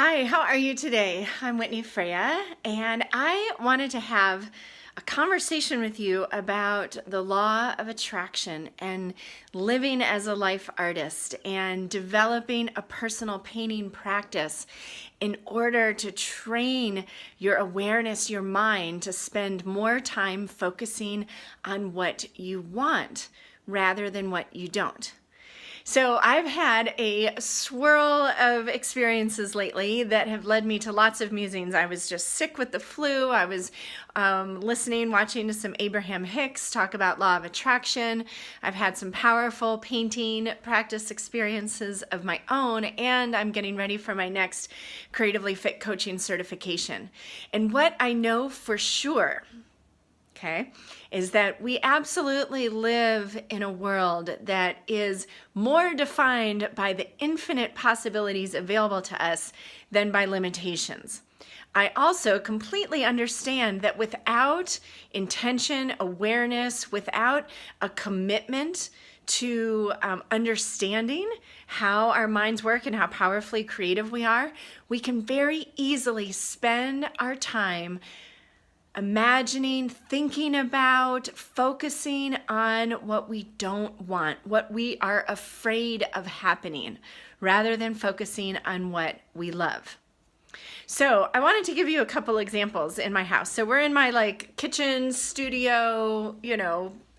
Hi, how are you today? I'm Whitney Freya, and I wanted to have a conversation with you about the law of attraction and living as a life artist and developing a personal painting practice in order to train your awareness, your mind, to spend more time focusing on what you want rather than what you don't. So I've had a swirl of experiences lately that have led me to lots of musings. I was just sick with the flu. I was watching to some Abraham-Hicks talk about law of attraction. I've had some powerful painting practice experiences of my own, and I'm getting ready for my next Creatively Fit coaching certification. And what I know for sure, is that we absolutely live in a world that is more defined by the infinite possibilities available to us than by limitations. I also completely understand that without intention, awareness, without a commitment to understanding how our minds work and how powerfully creative we are, we can very easily spend our time imagining, thinking about, focusing on what we don't want, what we are afraid of happening, rather than focusing on what we love. So I wanted to give you a couple examples in my house. So we're in my kitchen, studio,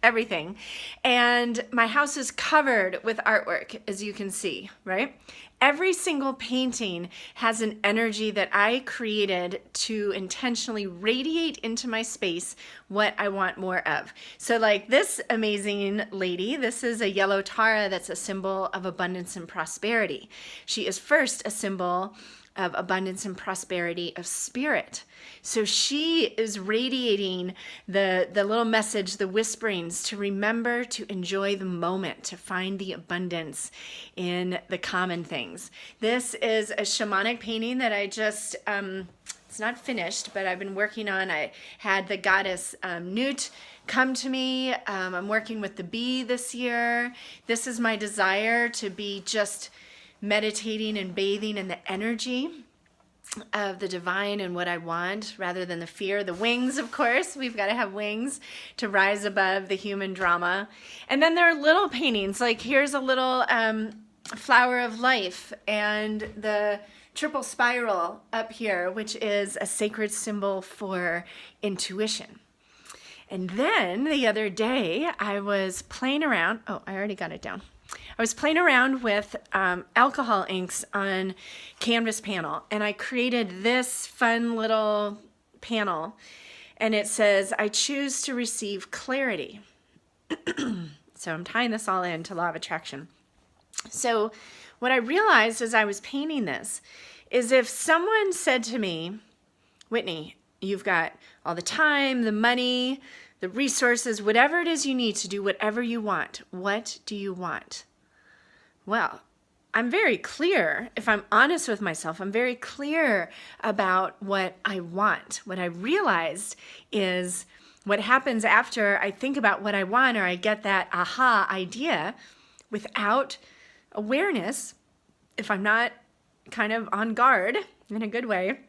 everything. And my house is covered with artwork, as you can see, right? Every single painting has an energy that I created to intentionally radiate into my space what I want more of. So like this amazing lady, this is a yellow Tara that's a symbol of abundance and prosperity. She is first a symbol of abundance and prosperity of spirit. So she is radiating the little message, the whisperings, to remember to enjoy the moment, to find the abundance in the common things. This is a shamanic painting that I just, it's not finished, but I've been working on. I had the goddess Newt come to me. I'm working with the bee this year. This is my desire to be just meditating and bathing in the energy of the divine and what I want rather than the fear. The wings, of course, we've got to have wings to rise above the human drama. And then there are little paintings, like here's a little flower of life and the triple spiral up here, which is a sacred symbol for intuition. And then the other day I was playing around. Oh, I already got it down. I was playing around with alcohol inks on canvas panel, and I created this fun little panel, and it says, I choose to receive clarity. So I'm tying this all into law of attraction. So what I realized as I was painting this is if someone said to me, Whitney, you've got all the time, the money, the resources, whatever it is you need to do whatever you want. What do you want? Well, I'm very clear. If I'm honest with myself, I'm very clear about what I want. What I realized is what happens after I think about what I want or I get that aha idea without awareness, if I'm not kind of on guard in a good way,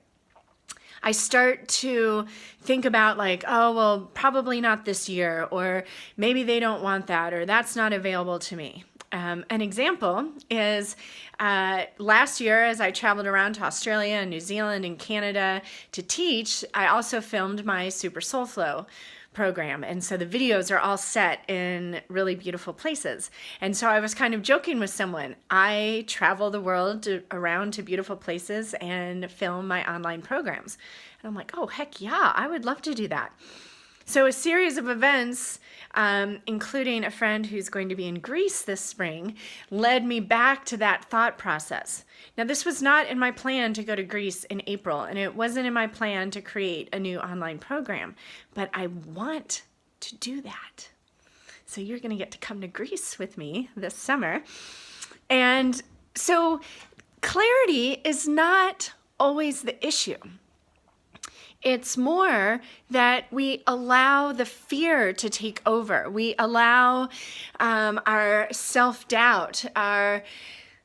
I start to think about oh, well, probably not this year, or maybe they don't want that, or that's not available to me. An example is last year as I traveled around to Australia and New Zealand and Canada to teach, I also filmed my Super Soul Flow program. And so the videos are all set in really beautiful places. And so I was kind of joking with someone. I travel the world around to beautiful places and film my online programs. And I'm like, oh, heck yeah, I would love to do that. So a series of events, including a friend who's going to be in Greece this spring, led me back to that thought process. Now, this was not in my plan to go to Greece in April, and it wasn't in my plan to create a new online program, but I want to do that. So you're going to get to come to Greece with me this summer. And so clarity is not always the issue. It's more that we allow the fear to take over. We allow our self-doubt, our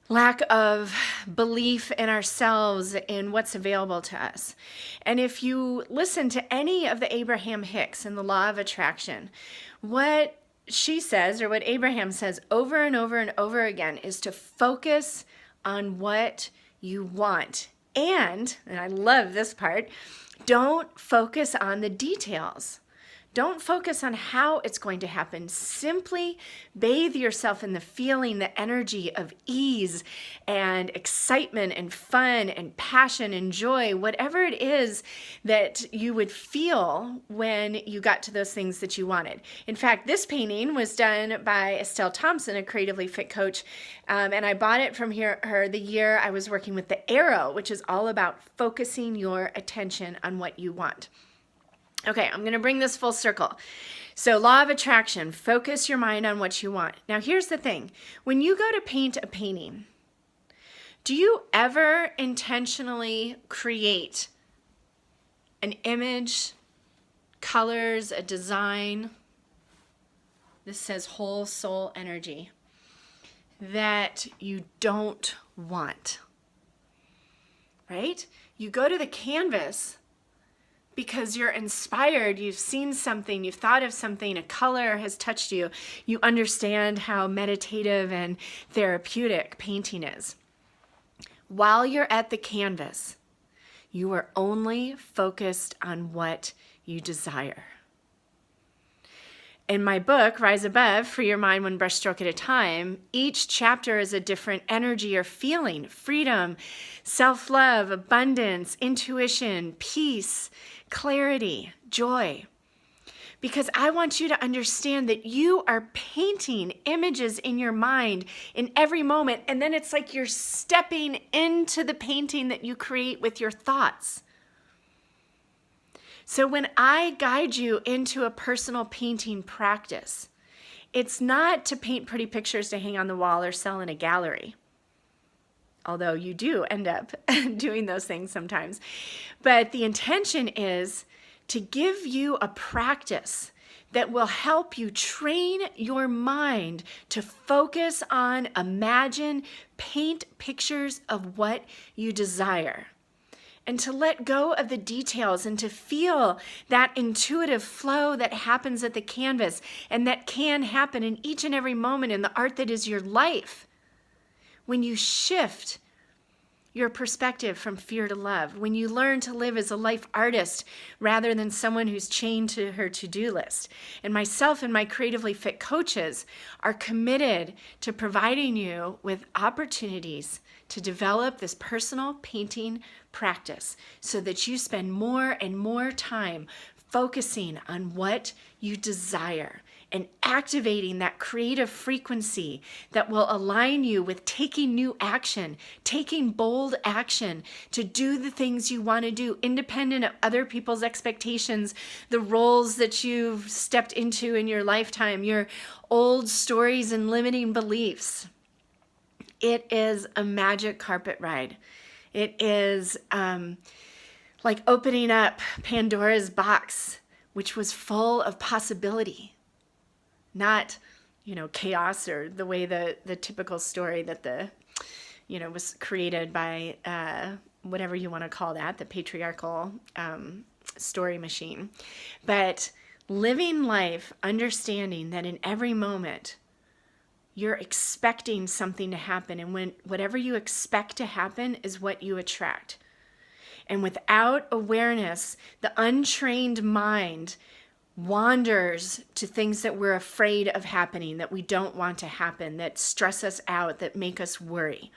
lack of belief in ourselves and what's available to us. And if you listen to any of the Abraham-Hicks and the law of attraction, what she says, or what Abraham says over and over and over again, is to focus on what you want. And I love this part, don't focus on the details. Don't focus on how it's going to happen. Simply bathe yourself in the feeling, the energy of ease and excitement and fun and passion and joy, whatever it is that you would feel when you got to those things that you wanted. In fact, this painting was done by Estelle Thompson, a creatively fit coach, and I bought it from her the year I was working with the Arrow, which is all about focusing your attention on what you want. Okay, I'm going to bring this full circle. So law of attraction, focus your mind on what you want. Now here's the thing. When you go to paint a painting, do you ever intentionally create an image, colors, a design? This says whole soul energy that you don't want, right? You go to the canvas because you're inspired, you've seen something, you've thought of something, a color has touched you. You understand how meditative and therapeutic painting is. While you're at the canvas, you are only focused on what you desire. In my book, Rise Above, Free Your Mind One Brushstroke at a Time, each chapter is a different energy or feeling: freedom, self-love, abundance, intuition, peace, clarity, joy. Because I want you to understand that you are painting images in your mind in every moment, and then it's like you're stepping into the painting that you create with your thoughts. So when I guide you into a personal painting practice, it's not to paint pretty pictures to hang on the wall or sell in a gallery, although you do end up doing those things sometimes. But the intention is to give you a practice that will help you train your mind to focus on, imagine, paint pictures of what you desire, and to let go of the details and to feel that intuitive flow that happens at the canvas and that can happen in each and every moment in the art that is your life. When you shift your perspective from fear to love, when you learn to live as a life artist rather than someone who's chained to her to-do list. And myself and my creatively fit coaches are committed to providing you with opportunities to develop this personal painting practice so that you spend more and more time focusing on what you desire and activating that creative frequency that will align you with taking new action, taking bold action to do the things you want to do, independent of other people's expectations, the roles that you've stepped into in your lifetime, your old stories and limiting beliefs. It is a magic carpet ride. It is like opening up Pandora's box, which was full of possibility. Not, chaos or the way the typical story that was created by whatever you want to call that, the patriarchal story machine. But living life, understanding that in every moment you're expecting something to happen, and when whatever you expect to happen is what you attract. And without awareness, the untrained mind wanders to things that we're afraid of happening, that we don't want to happen, that stress us out, that make us worry.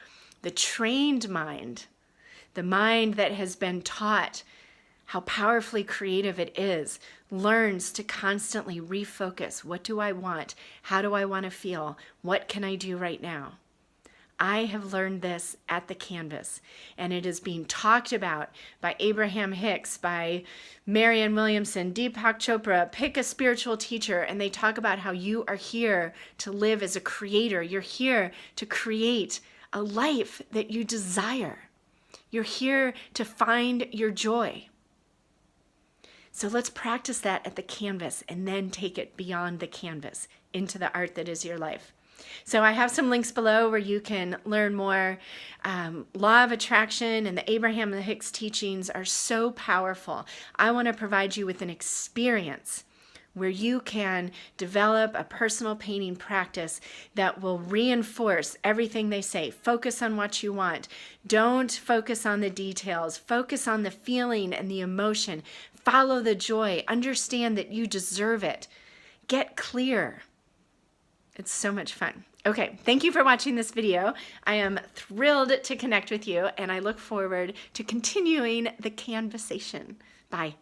The trained mind, the mind that has been taught how powerfully creative it is, learns to constantly refocus. What do I want? How do I want to feel? What can I do right now? I have learned this at the canvas, and it is being talked about by Abraham-Hicks, by Marianne Williamson, Deepak Chopra. Pick a spiritual teacher, and they talk about how you are here to live as a creator. You're here to create a life that you desire. You're here to find your joy. So let's practice that at the canvas and then take it beyond the canvas into the art that is your life. So I have some links below where you can learn more. Law of attraction and the Abraham-Hicks teachings are so powerful. I want to provide you with an experience where you can develop a personal painting practice that will reinforce everything they say. Focus on what you want. Don't focus on the details. Focus on the feeling and the emotion. Follow the joy. Understand that you deserve it. Get clear. It's so much fun. Okay, thank you for watching this video. I am thrilled to connect with you, and I look forward to continuing the conversation. Bye.